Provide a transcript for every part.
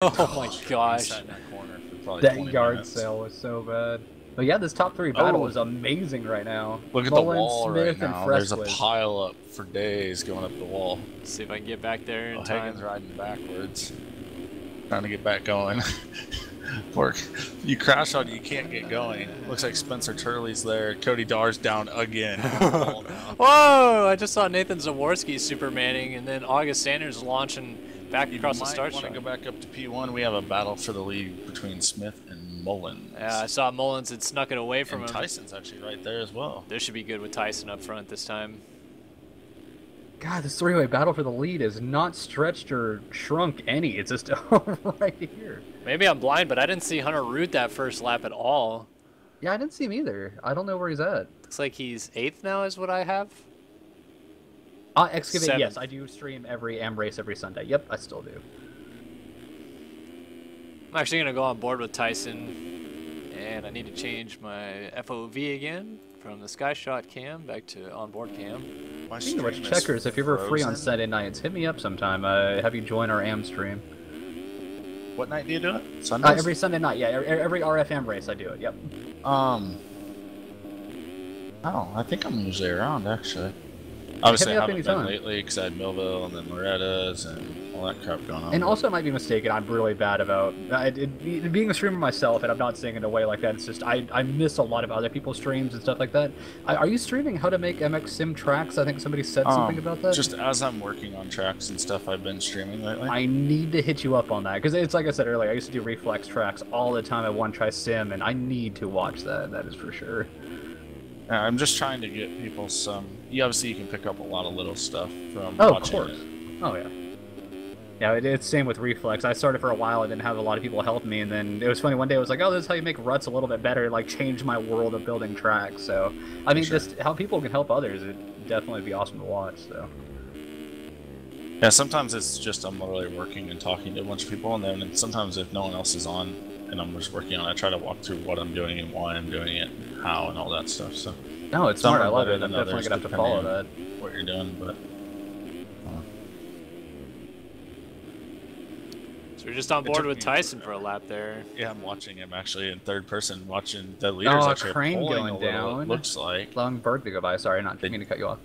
Oh my I gosh. sat in that corner for probably That 20 yard minutes. sale was so bad. But yeah, this top three battle is amazing right now. Look at the Mullen, wall right Smith, and now. There's a Fresquez. pile up for days going up the wall. See if I can get back there in Oh, time. Hagen's riding backwards. Trying to get back going. Pork. You crash on you can't get going. Looks like Spencer Turley's there. Cody Dar's down again. Whoa! I just saw Nathan Zaworski supermaning, and then August Sanders launching back across the start You might line. want to go back up to P1. We have a battle for the lead between Smith and Mullins. Yeah, I saw Mullins had snuck it away from and him. Tyson's actually right there as well. This should be good with Tyson up front this time. God, this three-way battle for the lead is not stretched or shrunk any. It's just right here. Maybe I'm blind, but I didn't see Hunter root that first lap at all. Yeah, I didn't see him either. I don't know where he's at. Looks like he's 8th now is what I have. Excavate, 7th. yes, I do stream every M race every Sunday. Yep, I still do. I'm actually going to go on board with Tyson, and I need to change my FOV again from the Sky Shot cam back to onboard cam. Speaking of which, Checkers, if you're ever free on Sunday nights, hit me up sometime. Have you join our AM stream. What night do you do it? Sundays? Every Sunday night, yeah. Every RFM race I do it, yep. Oh, I think I'm usually around, actually. Obviously, I haven't been lately because I had Millville and then Loretta's and all that crap going on. And also, I might be mistaken, I'm really bad about being a streamer myself, and I'm not saying it in a way like that. It's just, I miss a lot of other people's streams and stuff like that. Are you streaming how to make MX Sim tracks? I think somebody said something about that. Just as I'm working on tracks and stuff, I've been streaming lately. I need to hit you up on that, because it's like I said earlier, I used to do reflex tracks all the time at One Try Sim, and I need to watch that is for sure. I'm just trying to get people some... Obviously, you can pick up a lot of little stuff from watching of course. it. Oh, yeah. Yeah, it's same with Reflex. I started for a while, I didn't have a lot of people help me, and then it was funny, one day I was like, oh, this is how you make ruts a little bit better, like, change my world of building tracks, so... I mean, just how people can help others, it'd definitely be awesome to watch, so... Yeah, sometimes it's just I'm literally working and talking to a bunch of people, and then sometimes if no one else is on, and I'm just working on it, I try to walk through what I'm doing and why I'm doing it, how, and all that stuff, so... No, it's smart, I love it, I'm definitely gonna have to follow that. What you're doing, but... So we're just on board with Tyson for a lap there. Yeah, I'm watching him actually in third person, watching the leaders actually Crane pulling going a little, down. it looks like. Long Berg to go by, sorry, not meaning to cut you off.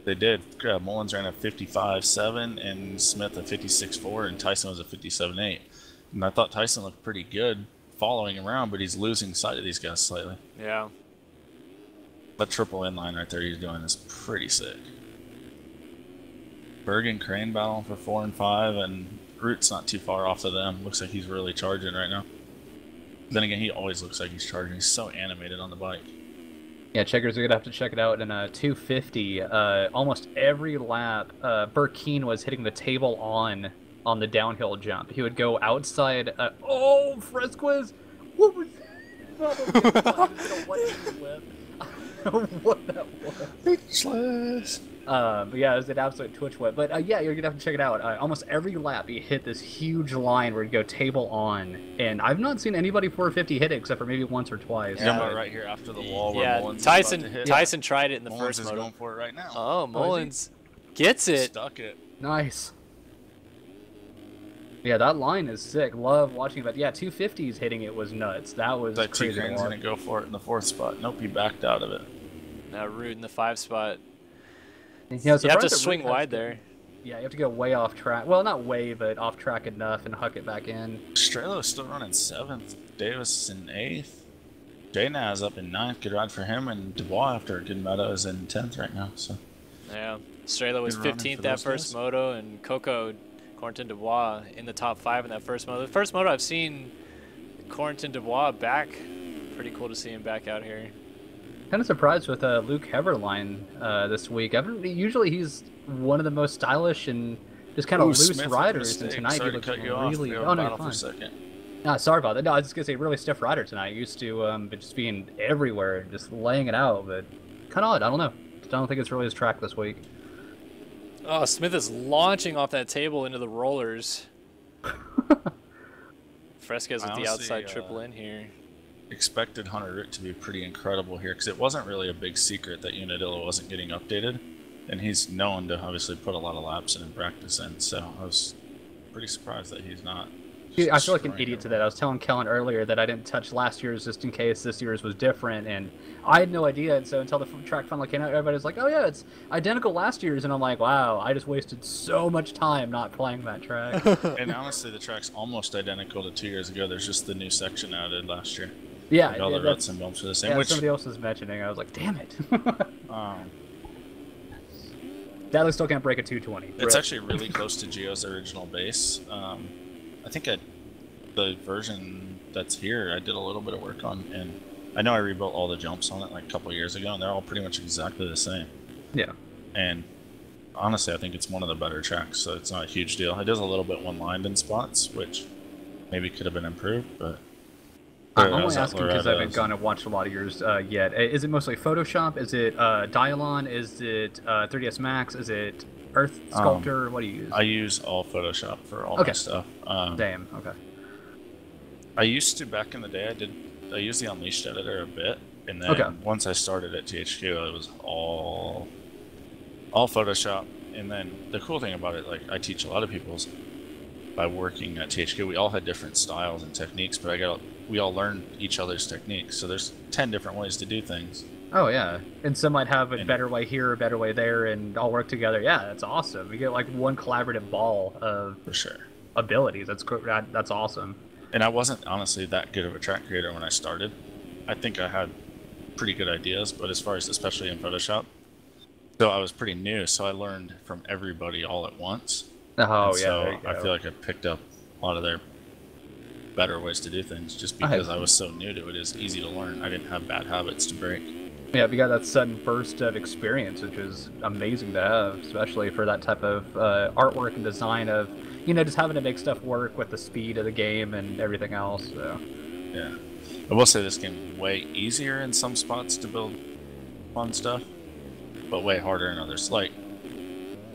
They did. Mullins ran a 55.7 and Smith a 56.4 and Tyson was a 57.8. And I thought Tyson looked pretty good following around, but he's losing sight of these guys slightly. Yeah. That triple inline right there he's doing is pretty sick. Berg and Crane battling for 4 and 5, and Root's not too far off of them. Looks like he's really charging right now. Then again, he always looks like he's charging. He's so animated on the bike. Yeah, Checkers, we're gonna have to check it out in a 250. Almost every lap, Burkeen was hitting the table on the downhill jump. He would go outside. Oh, Fresquez! What was that? What that was? Speechless. But yeah, it was an absolute Twitch whip. But yeah, you're gonna have to check it out. Almost every lap, he hit this huge line where he'd go table on, and I've not seen anybody 450 hit it except for maybe once or twice. Yeah, right here after the wall where Mullins Tyson is about to hit. Tyson tried it in the Mullins first is moto. going for it right now. Oh, Mullins gets it. Stuck it. Nice. Yeah, that line is sick. Love watching it. But yeah, 250s hitting it was nuts. That was crazy. Crane's gonna go for it in the 4th spot. Nope, he backed out of it. Now Root in the 5 spot. Yeah, you have to swing wide there. Yeah, you have to go way off track. Well, not way, but off track enough and huck it back in. Stralo's still running 7th. Davis in 8th. J-Naz up in 9th. Good ride for him. And Dubois, after a good moto, is in 10th right now. So. Yeah, Stralo was 15th that first moto, and Coco, Corentin Dubois in the top 5 in that first moto. The first moto I've seen Corentin Dubois back. Pretty cool to see him back out here. Kind of surprised with Luke Heverline this week. Usually he's one of the most stylish and just kind of loose riders, and tonight he looks really... Oh, no, you're fine. Nah, sorry about that. No, I was just going to say, really stiff rider tonight. Used to just being everywhere, just laying it out, but kind of odd. I don't know. Just don't think it's really his track this week. Oh, Smith is launching off that table into the rollers. Fresquez with the outside triple in here. Expected Hunter Root to be pretty incredible here because it wasn't really a big secret that Unadilla wasn't getting updated, and he's known to obviously put a lot of laps in and practice in, so I was pretty surprised that he's not. I feel like an idiot to that. I was telling Kellen earlier that I didn't touch last year's just in case this year's was different, and I had no idea. And so until the track finally came out, everybody was like, "Oh yeah, it's identical last year's," and I'm like, "Wow, I just wasted so much time not playing that track." And honestly, the track's almost identical to 2 years ago. There's just the new section added last year. Yeah, like all the ruts and bumps are the same. Yeah, which somebody else was mentioning. I was like, "Damn it." That still can't break a 220. It's actually really close to Geo's original base. I think the version that's here, I did a little bit of work on, and I know I rebuilt all the jumps on it like a couple of years ago, and they're all pretty much exactly the same. Yeah. And honestly, I think it's one of the better tracks, so it's not a huge deal. It is a little bit one-lined in spots, which maybe could have been improved, but... I'm only asking because I haven't gone and watched a lot of yours yet. Is it mostly Photoshop? Is it Dialon? Is it 3ds Max? Is it Earth Sculptor? What do you use? I use all Photoshop for all my stuff. Damn, okay. I used to, back in the day, I used the Unleashed editor a bit, and then once I started at THQ, it was all Photoshop. And then the cool thing about it, like I teach a lot of people, is by working at THQ, we all had different styles and techniques, but we all learned each other's techniques. So there's 10 different ways to do things. Oh yeah, and some might have a better way here, a better way there, and all work together. Yeah, that's awesome. We get like one collaborative ball of abilities. That's awesome. And I wasn't honestly that good of a track creator when I started. I think I had pretty good ideas, but as far as especially in Photoshop, so I was pretty new. So I learned from everybody all at once. Oh and yeah. So I feel like I picked up a lot of their better ways to do things just because I was so new to it. It's easy to learn. I didn't have bad habits to break. Yeah, we got that sudden burst of experience, which is amazing to have, especially for that type of artwork and design of, just having to make stuff work with the speed of the game and everything else. So. Yeah. I will say this game is way easier in some spots to build fun stuff, but way harder in others. Like,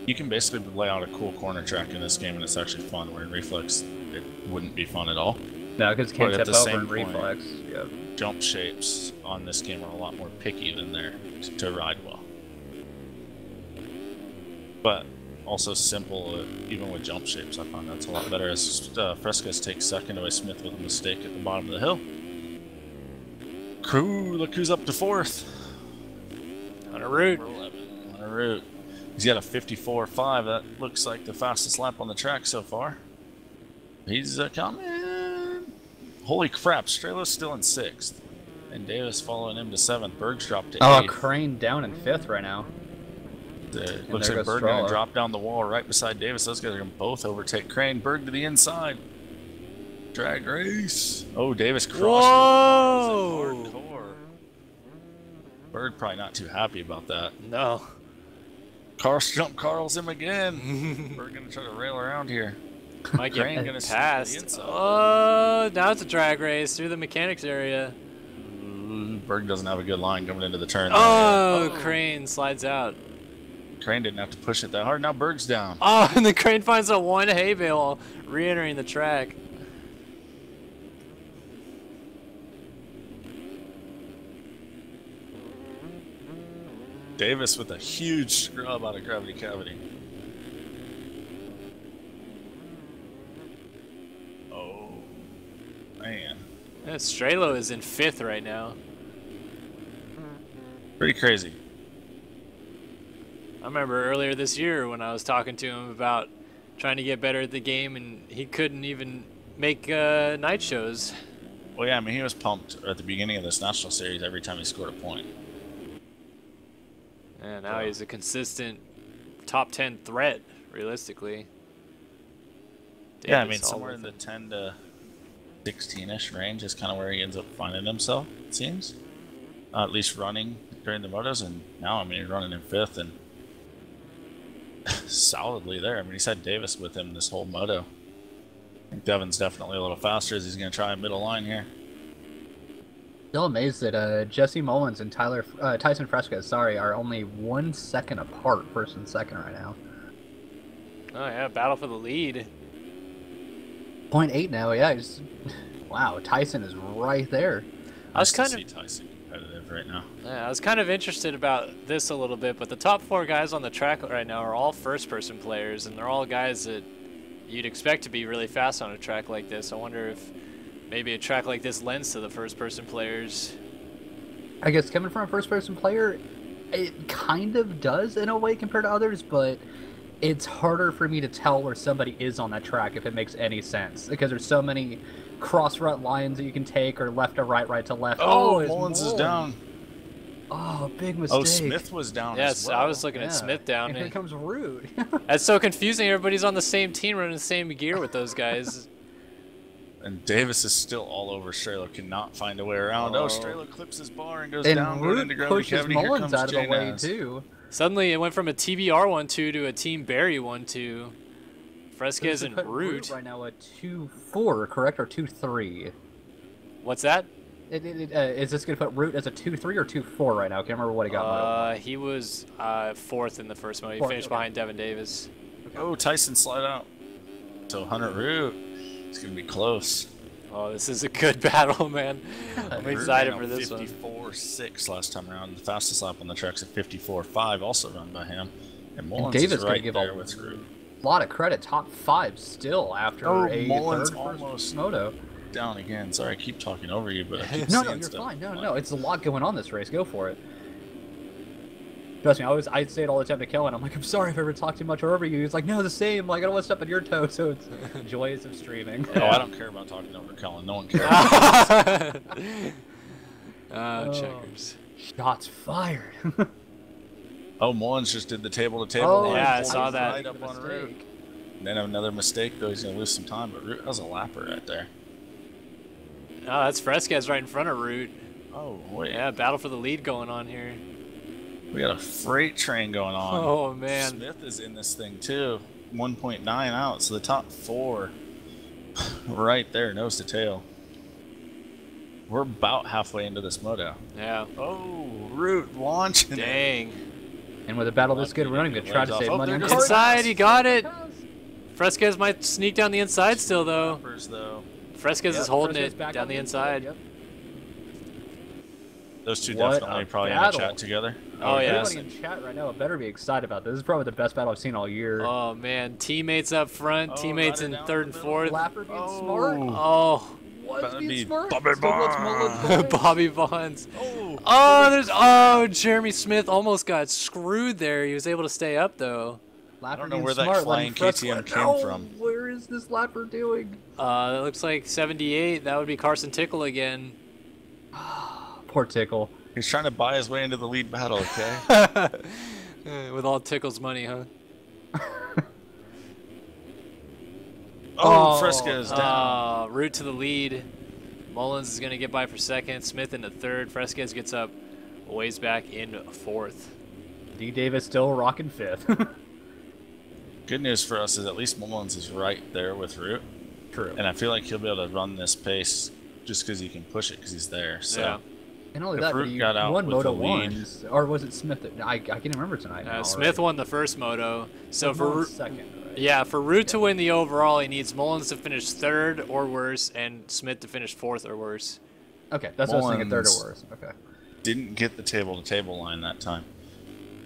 you can basically lay out a cool corner track in this game and it's actually fun, where in Reflex it wouldn't be fun at all. No, because you can't tip over in Reflex. Yep. Jump shapes on this game are a lot more picky than there to ride well. But also simple, even with jump shapes, I find that's a lot better. As Frescas takes second away Smith with a mistake at the bottom of the hill. Look who's up to fourth. On a route. On a route. He's got a 54.5. That looks like the fastest lap on the track so far. He's coming. Holy crap, Strela's still in 6th. And Davis following him to 7th. Berg's dropped to 8th. Oh, Crane down in 5th right now. Looks like Berg going to drop down the wall right beside Davis. Those guys are going to both overtake Crane. Berg to the inside. Drag race. Oh, Davis crossed. Whoa! Hardcore. Berg probably not too happy about that. No. Carl's him again. Berg going to try to rail around here. Might get passed. Oh, now it's a drag race through the mechanics area. Berg doesn't have a good line coming into the turn. Oh, Crane slides out. Crane didn't have to push it that hard. Now Berg's down. Oh, and the Crane finds a one hay bale re-entering the track. Davis with a huge scrub out of Gravity Cavity. Oh, man. Yeah, Strelo is in 5th right now. Pretty crazy. I remember earlier this year when I was talking to him about trying to get better at the game, and he couldn't even make night shows. Well, yeah, I mean, he was pumped at the beginning of this National Series every time he scored a point. And now he's a consistent top 10 threat, realistically. Yeah, I mean, somewhere in the 10 to 16-ish range is kind of where he ends up finding himself, it seems. At least running during the motos, and now, I mean, he's running in 5th and solidly there. I mean, he's had Davis with him this whole moto. I think Devin's definitely a little faster as he's going to try a middle line here. Still amazed that Jesse Mullins and Tyson Frescas, are only 1 second apart, first and second right now. Oh yeah, battle for the lead. 0.8 now, yeah. Wow, Tyson is right there. I was kind of see Tyson competitive right now. Yeah, I was kind of interested about this a little bit, but the top 4 guys on the track right now are all first-person players, and they're all guys that you'd expect to be really fast on a track like this. I wonder if maybe a track like this lends to the first-person players. I guess coming from a first-person player, it kind of does in a way compared to others, but it's harder for me to tell where somebody is on that track if it makes any sense, because there's so many cross-rut lines that you can take, or left to right, right to left. Oh, Mullins is down. Oh, big mistake. Oh, Smith was down yes, as well. I was looking at Smith down. And here comes Root. That's so confusing. Everybody's on the same team running the same gear with those guys. And Davis is still all over Strela. Cannot find a way around. Oh, Strela clips his bar and goes and down. Root into gravity pushes cavity. Mullins out of the way, too. Suddenly, it went from a TBR 1-2 to a Team Barry 1-2. Fresquez and Root. Right now, a 2-4, correct, or 2-3? What's that? Is this going to put Root as a 2-3 or 2-4 right now? I can't remember what he got. He was 4th in the first mode. He finished behind Devin Davis. Okay. Oh, Tyson slide out. So Hunter Root. It's going to be close. Oh, this is a good battle, man. I'm excited for this 54.6 last time around. The fastest lap on the track's at 54.5, also run by him. And Mullins Davis is right give there with Root. A lot of credit. Top 5 still after a Mullins third almost moto. Down again. Sorry, I keep talking over you, but I keep No, seeing you're stuff. fine. No, it's a lot going on this race. Go for it. Trust me, I'd say it all the time to Kellen. I'm like, I'm sorry if I ever talked too much over you. He's like, no, the same. Like, I don't want to step on your toe. So it's joys of streaming. Oh, I don't care about talking over Kellen. No one cares. Checkers. Shots fired. Oh, Mullins just did the table-to-table Oh, line. yeah, I saw that. Right up on Root. And then another mistake, though. He's going to lose some time, but Root has a lapper right there. Oh, that's Fresquez right in front of Root. Oh, wait. Yeah, battle for the lead going on here. We got a freight train going on. Oh, man. Smith is in this thing, too. 1.9 out, so the top 4 right there, nose to tail. We're about halfway into this moto. Yeah. Oh, Root launching. Dang. And with a battle this good, we're not even going to try to save money. Inside, he got it. Fresquez might sneak down the inside still, though. Fresquez is holding it down the inside. Yep. Those two definitely probably in the chat together. Oh, yeah. Everybody in chat right now better be excited about this. This is probably the best battle I've seen all year. Oh, man. Teammates up front. Teammates in third and fourth. Lapper being smart. Oh. What's being smart? Bobby Bonds. Bobby Bonds. Oh, Jeremy Smith almost got screwed there. He was able to stay up, though. I don't know where that flying KTM came from. Where is this Lapper doing? It looks like 78. That would be Carson Tickle again. Poor Tickle. He's trying to buy his way into the lead battle, okay? With all Tickle's money, huh? Fresquez down. Root to the lead. Mullins is going to get by for second. Smith into third. Fresquez gets up a ways back in fourth. D. Davis still rocking fifth. Good news for us is at least Mullins is right there with Root. True. And I feel like he'll be able to run this pace just because he can push it because he's there. So. Yeah. And only that, but you won Moto 1s. Or was it Smith? I can't remember tonight. Smith won the first Moto. So for second, right? Yeah, for Root to win the overall, he needs Mullins to finish third or worse, and Smith to finish fourth or worse. Okay, that's what I was thinking, third or worse. Okay. Didn't get the table-to-table line that time.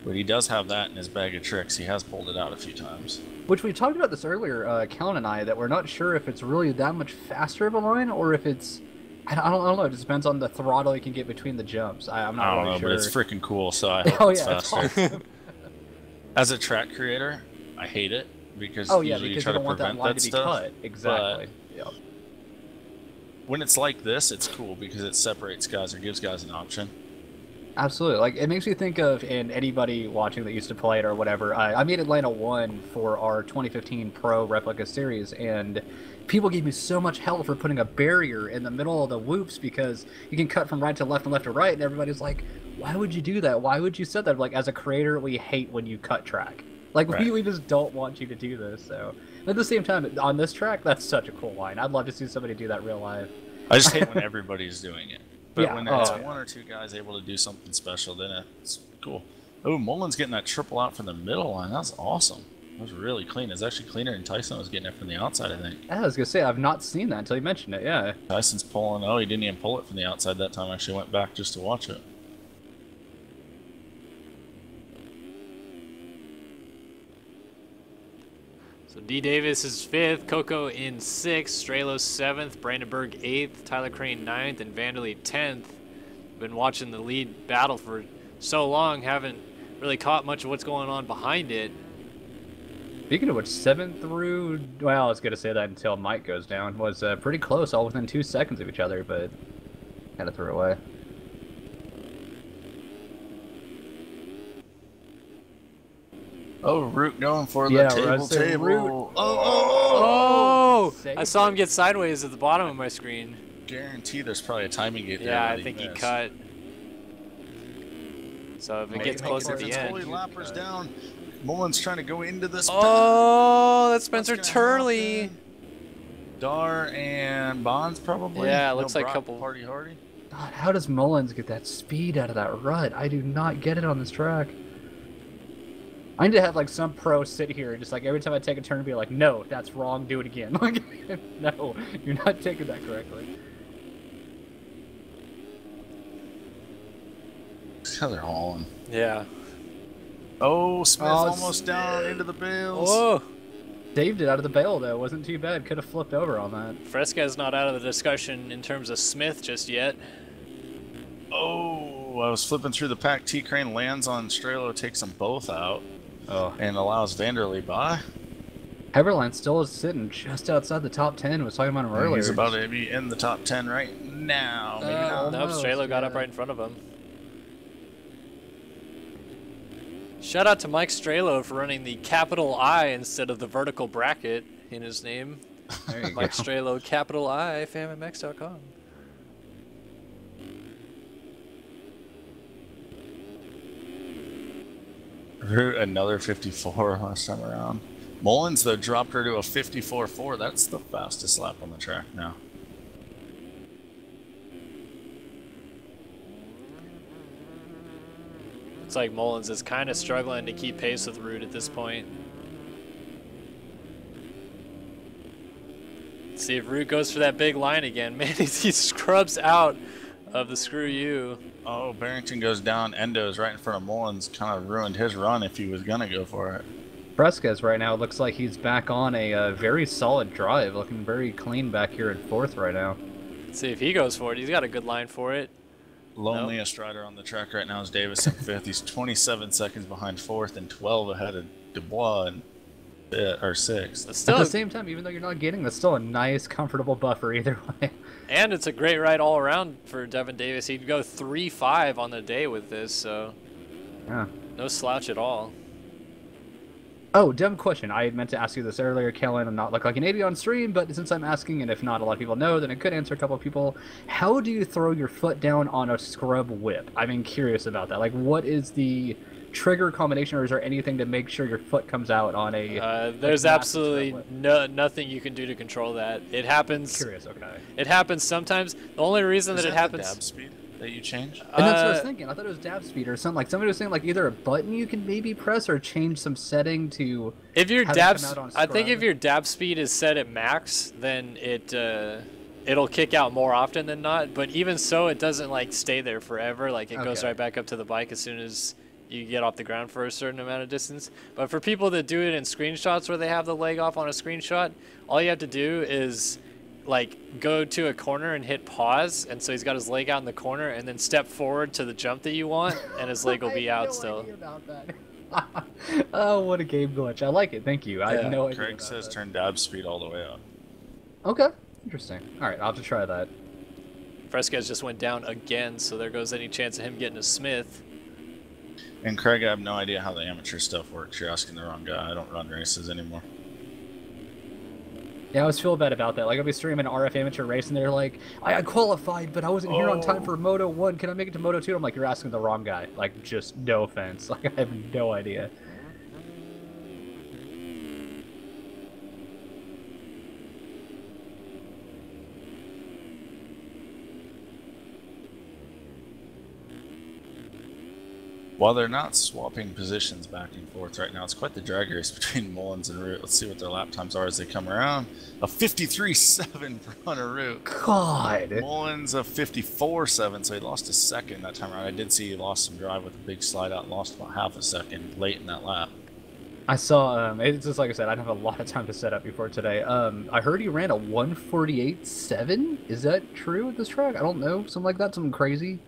But he does have that in his bag of tricks. He has pulled it out a few times. Which we talked about this earlier, Kellen and I, that we're not sure if it's really that much faster of a line or if it's... I don't know. It just depends on the throttle you can get between the jumps. I'm not really sure. But it's freaking cool, so I hope it's faster. Awesome. As a track creator, I hate it because usually you try to prevent that stuff. Cut. Exactly. Yep. When it's like this, it's cool because it separates guys or gives guys an option. Absolutely. Like, it makes me think of, and anybody watching that used to play it or whatever, I made Atlanta 1 for our 2015 Pro Replica Series, and people gave me so much hell for putting a barrier in the middle of the whoops because you can cut from right to left and left to right, and everybody's like, why would you do that? Why would you set that? Like, as a creator, we hate when you cut track. Like, we just don't want you to do this, so... At the same time, on this track, that's such a cool line. I'd love to see somebody do that real live. I just hate when everybody's doing it. But when it's one or two guys able to do something special, then it's cool. Oh, Mullins getting that triple out from the middle line. That's awesome. That was really clean. It's actually cleaner than Tyson was getting it from the outside, I think. I was going to say, I've not seen that until you mentioned it, yeah. Tyson's pulling. Oh, he didn't even pull it from the outside that time. I actually went back just to watch it. So D. Davis is 5th, Coco in 6th, Strelo 7th, Brandenburg 8th, Tyler Crane 9th, and Vanderlei 10th. Been watching the lead battle for so long, haven't really caught much of what's going on behind it. Speaking of which, 7th through, well, I was going to say that until Mike goes down, was pretty close, all within 2 seconds of each other, but had to throw it away. Oh, Root going for the table. Root. Oh! I saw him get sideways at the bottom of my screen. Guarantee there's probably a timing gate there. Yeah, I think he cut. So if it gets close at the end. Holy lappers down. Mullins trying to go into this. Oh, that's Spencer Turley. Dar and Bonds probably. Yeah, it looks like a couple. Party Hardy. God, how does Mullins get that speed out of that rut? I do not get it on this track. I need to have like some pro sit here and just like every time I take a turn be like, no, that's wrong, do it again. Like, no, you're not taking that correctly. How they're hauling. Yeah. Oh, Smith almost down into the bales. Whoa. Saved it out of the bale though, wasn't too bad. Could have flipped over on that. Fresca's not out of the discussion in terms of Smith just yet. Oh, I was flipping through the pack. T Crane lands on Strelo, takes them both out. Oh. And allows Vanderlei by. Heberlein still is sitting just outside the top 10. Was talking about him earlier. He's about to be in the top 10 right now. Maybe not. Nope, Strelo got up right in front of him. Shout out to Mike Strelo for running the capital I instead of the vertical bracket in his name. There you Mike go. Strelo, capital I, fammx.com. Another 54 last time around. Mullins, though, dropped her to a 54.4. That's the fastest lap on the track now. It's like Mullins is kind of struggling to keep pace with Root at this point. Let's see if Root goes for that big line again. Man, he scrubs out of the screw you. Oh, Barrington goes down. Endo's right in front of Mullins. Kind of ruined his run if he was going to go for it. Fresca's right now looks like he's back on a very solid drive. Looking very clean back here in 4th right now. Let's see if he goes for it. He's got a good line for it. Loneliest rider on the track right now is Davis in 5th. He's 27 seconds behind 4th and 12 ahead of Dubois in 6th. But still, at the same time, even though you're not getting, that's still a nice, comfortable buffer either way. And it's a great ride all around for Devin Davis. He'd go 3.5 on the day with this, so Yeah. no slouch at all. Oh, dumb question. I meant to ask you this earlier, Kellen. I'm not look like an idiot on stream, but since I'm asking, and if not a lot of people know, then I could answer a couple of people. How do you throw your foot down on a scrub whip? I'm curious about that. Like, what is the trigger combination, or is there anything to make sure your foot comes out on a... There's absolutely nothing you can do to control that. It happens... Curious, okay. It happens sometimes. The only reason that it happens... Is that the dab speed that you change? And that's what I was thinking. I thought it was dab speed or something. Like somebody was saying, like either a button you can maybe press or change some setting to. If your have dab, it come out on I think scrub. if your dab speed is set at max, then it'll kick out more often than not. But even so, it doesn't like stay there forever. Like it goes Okay. right back up to the bike as soon as you get off the ground for a certain amount of distance. But for people that do it in screenshots where they have the leg off on a screenshot, all you have to do is like go to a corner and hit pause, and so he's got his leg out in the corner, and then step forward to the jump that you want, and his leg will be out no still. Idea about that. Oh, what a game glitch! I like it. Thank you. I have no idea. Craig about says that. turn dab speed all the way up. Okay, interesting. All right, I'll have to try that. Fresquez just went down again, so there goes any chance of him getting a Smith. And Craig, I have no idea how the amateur stuff works. You're asking the wrong guy. I don't run races anymore. Yeah, I always feel bad about that. Like, I'll be streaming an RF amateur race, and they're like, I qualified, but I wasn't here on time for Moto 1. Can I make it to Moto 2? I'm like, you're asking the wrong guy. Like, just no offense. Like, I have no idea. While they're not swapping positions back and forth right now, it's quite the drag race between Mullins and Root. Let's see what their lap times are as they come around. A 53.7 for Hunter Root. God. Mullins a 54.7, so he lost a second that time around. I did see he lost some drive with a big slide out and lost about half a second late in that lap. I saw, it's just like I said, I didn't have a lot of time to set up before today. I heard he ran a 1:48.7. Is that true at this track? I don't know. Something like that, something crazy.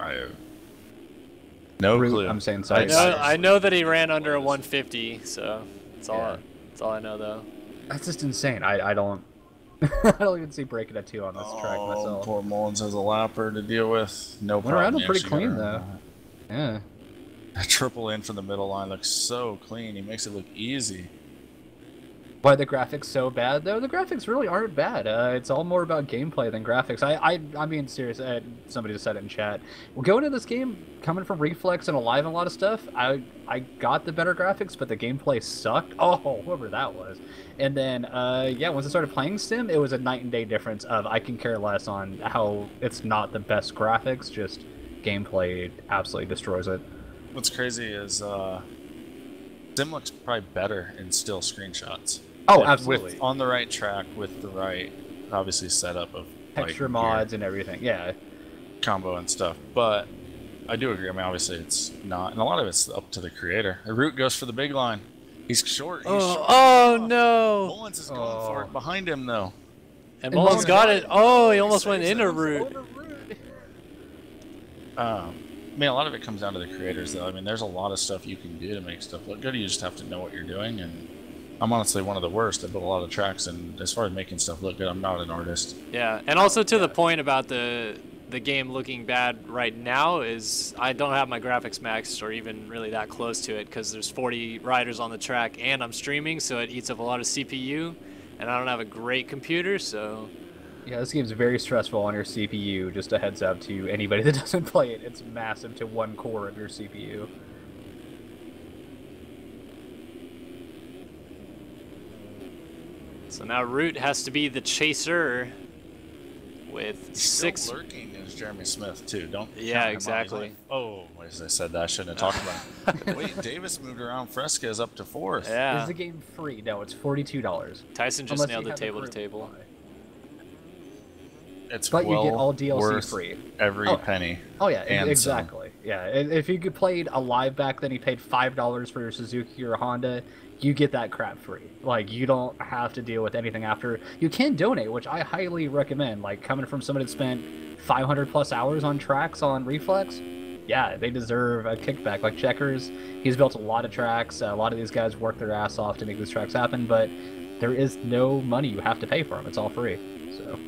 I have no clue. I'm saying sorry. I know that he ran under a 150, so that's all I know, though. That's just insane. I don't... I don't even see breaking a 2 on this track myself. Poor Mullins has a lapper to deal with. No problem. Went around him pretty clean, though. Yeah. A triple in from the middle line looks so clean. He makes it look easy. Why are the graphics so bad, though? The graphics really aren't bad. It's all more about gameplay than graphics. I'm being serious. Somebody just said it in chat. Well, going into this game, coming from Reflex and Alive and a lot of stuff, I got the better graphics, but the gameplay sucked. Oh, whoever that was. And then, yeah, once I started playing Sim, it was a night and day difference of I can care less on how it's not the best graphics, just gameplay absolutely destroys it. What's crazy is Sim looks probably better in still screenshots. Oh, absolutely. On the right track with the right, obviously, setup of texture mods and everything. Yeah. Combo and stuff. But I do agree. I mean, obviously, it's not. And a lot of it's up to the creator. The Root goes for the big line. He's short. He's short. Oh, no. Mullins is going for it behind him, though. And Mullins got it. Oh, he almost went into Root. I mean, a lot of it comes down to the creators, though. I mean, there's a lot of stuff you can do to make stuff look good. You just have to know what you're doing. And I'm honestly one of the worst. I build a lot of tracks, and as far as making stuff look good, I'm not an artist. Yeah, and also to the point about the game looking bad right now is I don't have my graphics maxed or even really that close to it because there's 40 riders on the track and I'm streaming, so it eats up a lot of CPU, and I don't have a great computer, so... Yeah, this game's very stressful on your CPU. Just a heads up to anybody that doesn't play it. It's massive to one core of your CPU. So now Root has to be the chaser with six. Still lurking is Jeremy Smith too. Don't. Yeah, exactly. Oh, as I said that, I shouldn't have talked about it. Wait, Davis moved around. Fresquez up to 4th. Yeah. Is the game free? No, it's $42. Tyson just nailed the table to table. It's but well you get all DLC worth free. Every penny. Oh yeah, and exactly. Yeah, if you played Alive back then, you paid $5 for your Suzuki or Honda. You get that crap free. Like, you don't have to deal with anything after. You can donate, which I highly recommend. Like, coming from somebody that spent 500 plus hours on tracks on Reflex, yeah, they deserve a kickback. Like Checkers, he's built a lot of tracks. A lot of these guys work their ass off to make these tracks happen, but there is no money you have to pay for them. It's all free. So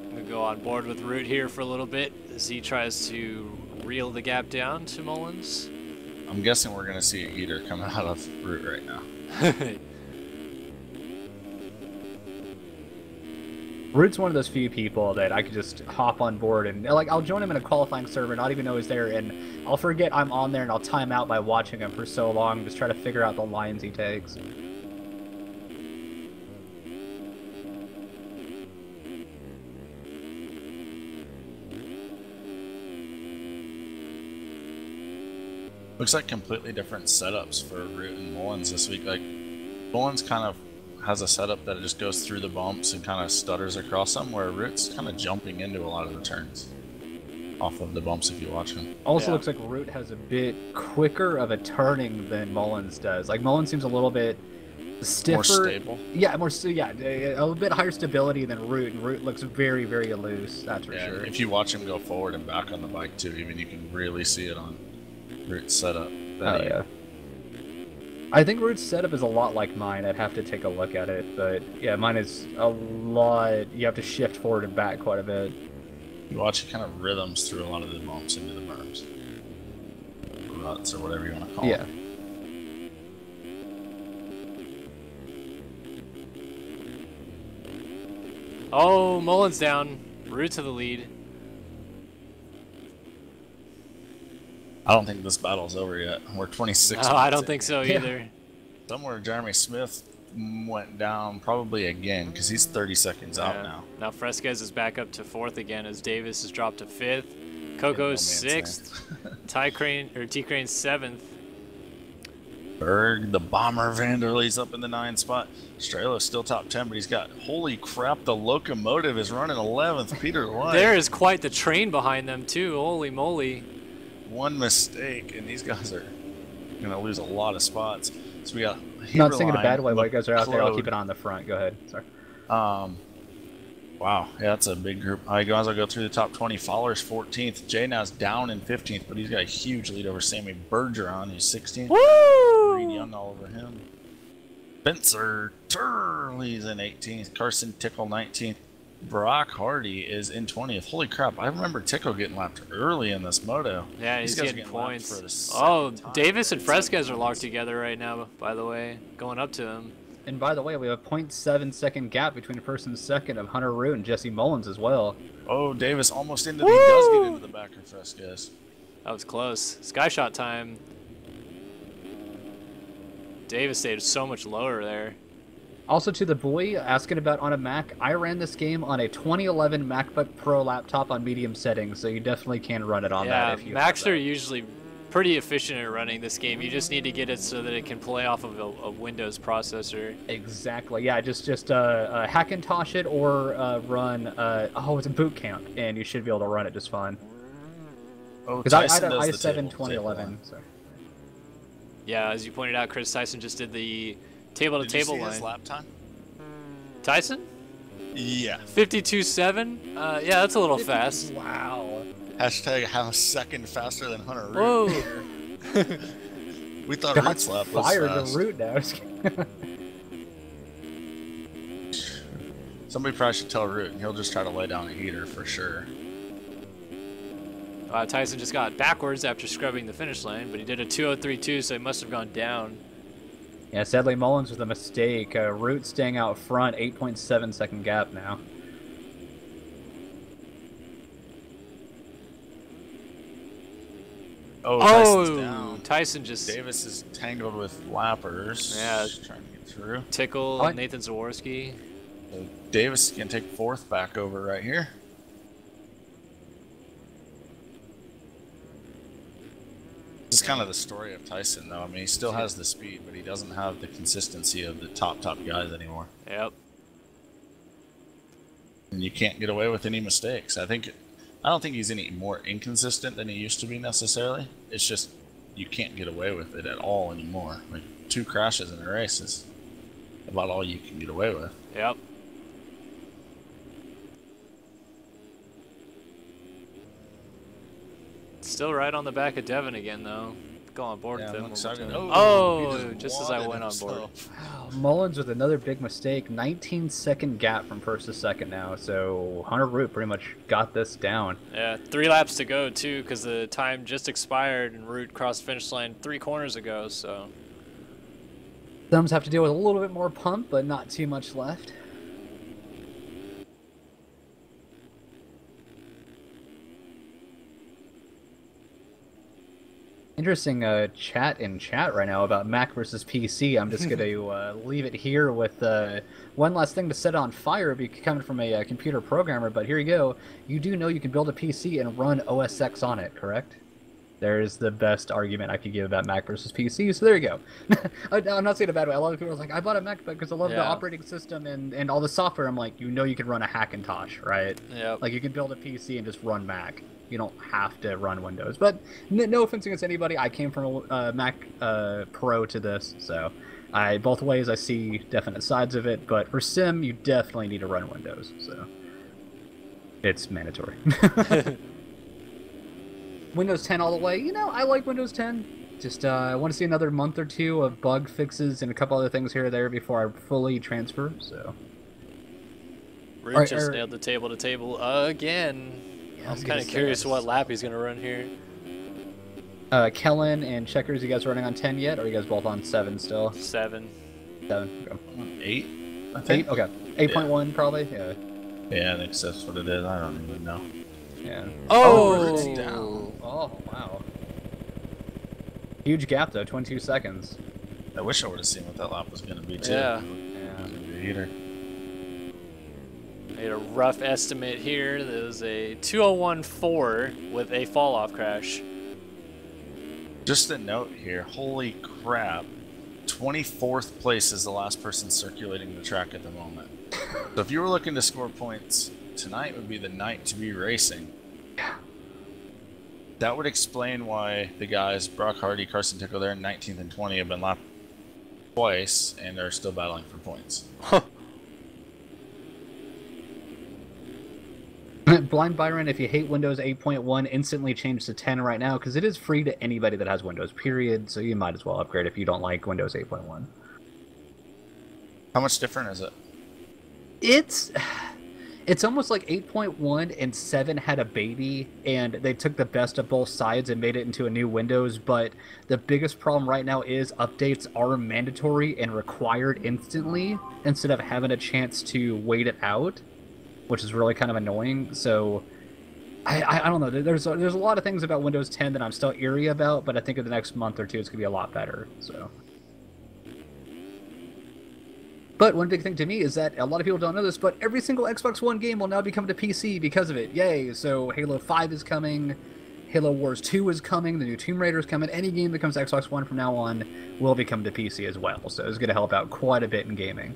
I'm gonna go on board with Root here for a little bit as he tries to reel the gap down to Mullins. I'm guessing we're going to see a heater coming out of Root right now. Root's one of those few people that I could just hop on board and, like, I'll join him in a qualifying server, not even know he's there, and I'll forget I'm on there and I'll time out by watching him for so long, just try to figure out the lines he takes. Looks like completely different setups for Root and Mullins this week. Like, Mullins kind of has a setup that just goes through the bumps and kind of stutters across them, where Root's kind of jumping into a lot of the turns off of the bumps if you watch him. Also looks like Root has a bit quicker of a turning than Mullins does. Like, Mullins seems a little bit stiffer. More stable. Yeah, a little bit higher stability than Root, and Root looks very, very loose, that's for sure. If you watch him go forward and back on the bike too, even you can really see it on Root's setup. Yeah. I think Root's setup is a lot like mine. I'd have to take a look at it, but yeah, mine is a lot. You have to shift forward and back quite a bit. You watch, it kind of rhythms through a lot of the bumps into the berms, ruts, or whatever you want to call it. Oh, Mullins down. Root to the lead. I don't think this battle's over yet. We're 26. No, I don't think so either. Somewhere Jeremy Smith went down probably again because he's 30 seconds out now. Now Fresquez is back up to 4th again as Davis has dropped to 5th. Coco's 6th. T-Crane 7th. Berg, the bomber Vanderlee's up in the 9th spot. Stralo's still top 10, but he's got, holy crap, the locomotive is running 11th. Peter White. There is quite the train behind them too. Holy moly. One mistake, and these guys are gonna lose a lot of spots. So we got. Not saying it a bad way. While you guys are out there, I'll keep it on the front. Go ahead. Sorry. Wow, yeah, that's a big group. I guys, I'll go through the top 20. Fowler's 14th. Jay now's down in 15th, but he's got a huge lead over Sammy Bergeron, who's 16th. Woo! Reed Young all over him. Spencer Turley's in 18th. Carson Tickle 19th. Brock Hardy is in 20th. Holy crap, I remember Tickle getting lapped early in this moto. Yeah, he's getting points. Oh, Davis and Fresquez are locked together right now, by the way, going up to him. And by the way, we have a 0.7-second gap between first and second of Hunter Root and Jesse Mullins as well. Oh, Davis almost into the... He does get into the back of Fresquez. That was close. Sky shot time. Davis stayed so much lower there. Also to the boy asking about on a Mac, I ran this game on a 2011 MacBook Pro laptop on medium settings, so you definitely can run it on that if you Macs are usually pretty efficient at running this game. You just need to get it so that it can play off of a Windows processor. Exactly. Yeah, just Hackintosh it or run. It's a boot camp, and you should be able to run it just fine. Oh, because I had an i7 2011. So. Yeah, as you pointed out, Chris, Tyson just did the table-to-table line. Did you see his lap time? Tyson? Yeah. 52.7. Yeah, that's a little fast. Wow. Hashtag how a second faster than Hunter Root. Whoa. We thought Root's lap was fired fast. The Root now. Somebody probably should tell Root, and he'll just try to lay down a heater for sure. Tyson just got backwards after scrubbing the finish line, but he did a 2:03.2, so he must have gone down. Yeah, sadly Mullins with a mistake. Root staying out front, 8.7-second gap now. Oh, Tyson's down. Tyson just... Davis is tangled with lappers. Yeah. Just trying to get through. Tickle, Nathan Zaworski. So Davis can take fourth back over right here. This is kind of the story of Tyson, though. I mean, he still has the speed, but he doesn't have the consistency of the top guys anymore. Yep. And you can't get away with any mistakes. I don't think he's any more inconsistent than he used to be necessarily. It's just you can't get away with it at all anymore. Like 2 crashes in a race is about all you can get away with. Yep. Still right on the back of Devin again, though. Go on board with him. Just as I went on board. Wow, Mullins with another big mistake. 19-second gap from first to second now. So Hunter Root pretty much got this down. Yeah, 3 laps to go, too, because the time just expired and Root crossed finish line 3 corners ago, so... Thumbs have to deal with a little bit more pump, but not too much left. Interesting chat in chat right now about Mac versus PC. I'm just going to leave it here with one last thing to set on fire, coming from a computer programmer, but here you go. You do know you can build a PC and run OS X on it, correct? There's the best argument I could give about Mac versus PC, so there you go. I'm not saying it a bad way. A lot of people are like, I bought a MacBook because I love the operating system and all the software. I'm like, you know you can run a Hackintosh, right? Yep. Like, you can build a PC and just run Mac. You don't have to run Windows. But no offense against anybody. I came from a Mac Pro to this, so both ways I see definite sides of it. But for Sim, you definitely need to run Windows, so it's mandatory. Windows 10 all the way. You know, I like Windows 10. Just I want to see another month or 2 of bug fixes and a couple other things here or there before I fully transfer. So. Root just nailed the table-to-table again. I'm kind of curious what lap he's going to run here. Kellen and Checkers, you guys running on 10 yet? Or are you guys both on 7 still? 7. 7. Okay. 8, I think. 8? Okay. 8.1 probably? Yeah. Yeah, I think that's what it is. I don't even know. Yeah. Oh! Down. Oh, wow. Huge gap, though. 22 seconds. I wish I would have seen what that lap was going to be, too. Yeah. Heater. Made a rough estimate here. There's a 2:01.4 with a fall-off crash. Just a note here. Holy crap. 24th place is the last person circulating the track at the moment. So if you were looking to score points, tonight would be the night to be racing. That would explain why the guys, Brock Hardy, Carson Tickle, they're in 19th and 20, have been lapped twice, and they're still battling for points. Blind Byron, if you hate Windows 8.1, instantly change to 10 right now, because it is free to anybody that has Windows, period, so you might as well upgrade if you don't like Windows 8.1. How much different is it? It's almost like 8.1 and 7 had a baby, and they took the best of both sides and made it into a new Windows, but the biggest problem right now is updates are mandatory and required instantly, instead of having a chance to wait it out, which is really kind of annoying. So I don't know. There's a lot of things about Windows 10 that I'm still eerie about, but I think in the next month or two it's going to be a lot better. So. But one big thing to me is that a lot of people don't know this, but every single Xbox One game will now be coming to PC because of it. Yay! So Halo 5 is coming, Halo Wars 2 is coming, the new Tomb Raider is coming. Any game that comes to Xbox One from now on will be coming to PC as well. So it's going to help out quite a bit in gaming.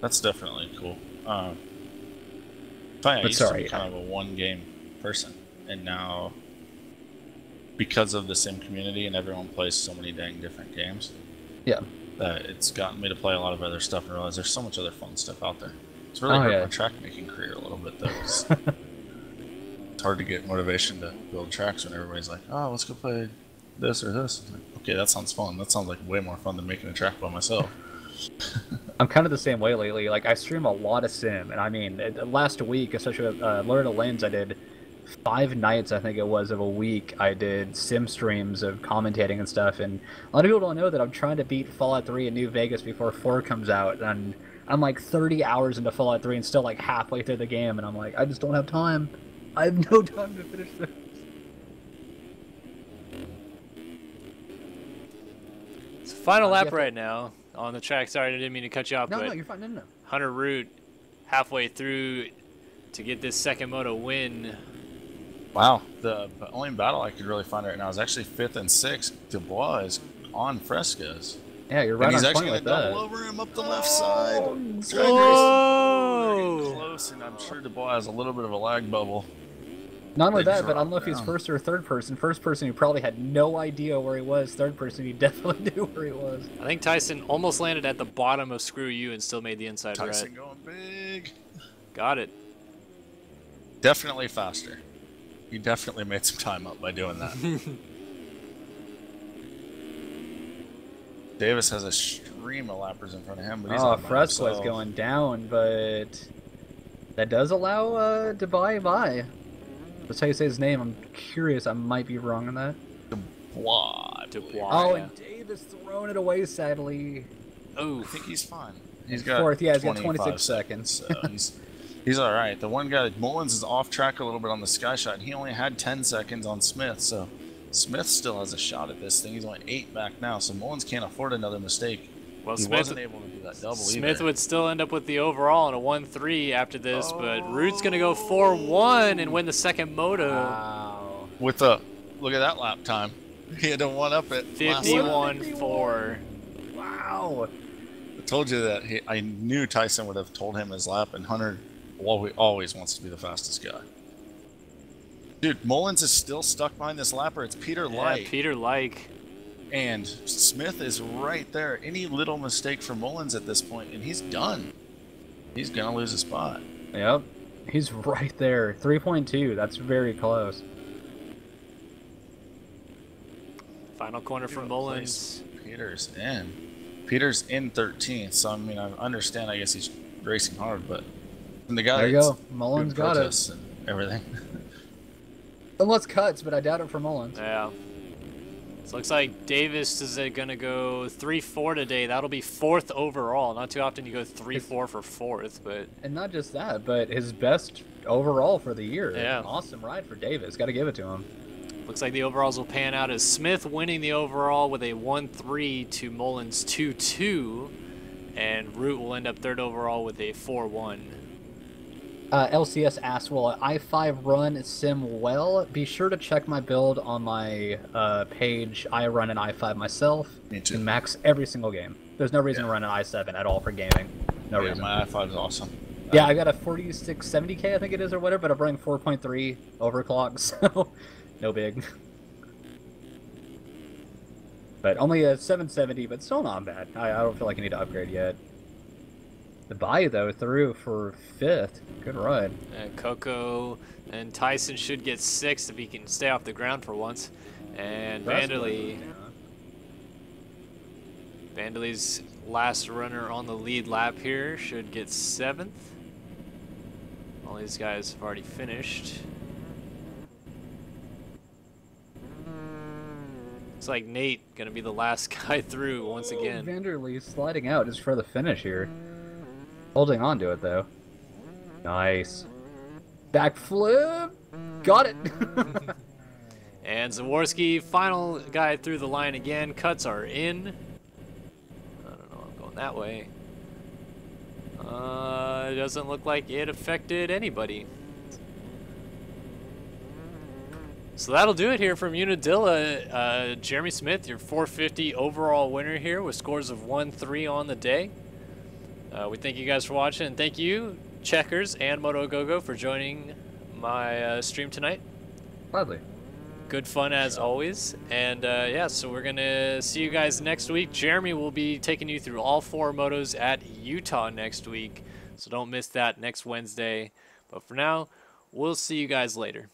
That's definitely cool. I used to be kind of a one-game person, and now, because of the sim community and everyone plays so many dang different games, it's gotten me to play a lot of other stuff and realize there's so much other fun stuff out there. It's really hurt my track making career a little bit, though. It's hard to get motivation to build tracks when everybody's like, oh, let's go play this or this. Like, okay, that sounds fun. That sounds like way more fun than making a track by myself. I'm kind of the same way lately. Like, I stream a lot of sim, and I mean, last week, especially with Loretta Lanes, I did 5 nights, I think it was, of a week. I did sim streams of commentating and stuff, and a lot of people don't know that I'm trying to beat Fallout 3 in New Vegas before 4 comes out, and I'm like 30 hours into Fallout 3 and still like halfway through the game, and I'm like, I just don't have time. I have no time to finish this. It's final lap right now on the track. Sorry, I didn't mean to cut you off. No, you're fine. No. Hunter Root halfway through to get this second moto win. Wow, the only battle I could really find right now is actually 5th and 6th. Dubois is on Fresca's. Yeah, you're right. And he's on actually point going to with double over him up the left side. Whoa! Close, and I'm sure Dubois has a little bit of a lag bubble. Not only that, but I don't know if he's first or third person. First person, he probably had no idea where he was. Third person, he definitely knew where he was. I think Tyson almost landed at the bottom of Screw You and still made the inside Tyson red. going big. Got it. Definitely faster. He definitely made some time up by doing that. Davis has a stream of lappers in front of him, but he's Fresco is going down, but that does allow Dubai by. That's how you say his name. I'm curious. I might be wrong on that. Dubois. Oh, and Davis throwing it away, sadly. Oh, I think he's fine. He's got fourth. Yeah, he's got 26 seconds. So he's all right. The one guy, Mullins, is off track a little bit on the sky shot. He only had 10 seconds on Smith, so Smith still has a shot at this thing. He's only 8 back now, so Mullins can't afford another mistake. Well, he wasn't able to do that double Smith either. would still end up with the overall in a 1-3 after this, but Root's going to go 4-1 and win the second moto. Wow. With a look at that lap time. He had to one up it. 51-4. Wow. I told you that I knew Tyson would have told him his lap, and Hunter always wants to be the fastest guy. Dude, Mullins is still stuck behind this lapper. It's Peter Light. Yeah, Peter Like. And Smith is right there. Any little mistake for Mullins at this point, and he's done. He's going to lose a spot. Yep. He's right there. 3.2. That's very close. Final corner for Mullins. Peter's in. Peter's in 13th, so I mean, I understand. I guess he's racing hard, but the guy. There you go. Mullins got it. And everything. Unless cuts, but I doubt it for Mullins. Yeah. So looks like Davis is going to go 3-4 today. That'll be 4th overall. Not too often you go 3-4 for 4th, but... And not just that, but his best overall for the year. Yeah. An awesome ride for Davis. Got to give it to him. Looks like the overalls will pan out as Smith winning the overall with a 1-3 to Mullins 2-2. And Root will end up 3rd overall with a 4-1. LCS asks, will an i5 run sim well? Be sure to check my build on my page. I run an i5 myself. Me too. And max every single game. There's no reason to run an i7 at all for gaming. No reason. My i5 is awesome. Yeah, I got a 4670K, I think it is, or whatever, but I'm running 4.3 overclock, so no big. But only a 770, but still not bad. I don't feel like I need to upgrade yet. The buy, though, through for 5th. Good run. And Coco and Tyson should get 6th if he can stay off the ground for once. And Vanderlee's last runner on the lead lap here should get 7th. All these guys have already finished. It's like Nate gonna be the last guy through once again. Vanderlee sliding out just for the finish here. Holding on to it though. Nice. Backflip. Got it. And Zaworski, final guy through the line again. Cuts are in. I don't know, I'm going that way. It doesn't look like it affected anybody. So that'll do it here from Unadilla. Jeremy Smith, your 450 overall winner here with scores of 1-3 on the day. We thank you guys for watching, and thank you, Checkers and Moto Gogo, for joining my stream tonight. Gladly. Good fun as always. And yeah, so we're going to see you guys next week. Jeremy will be taking you through all 4 motos at Utah next week. So don't miss that next Wednesday. But for now, we'll see you guys later.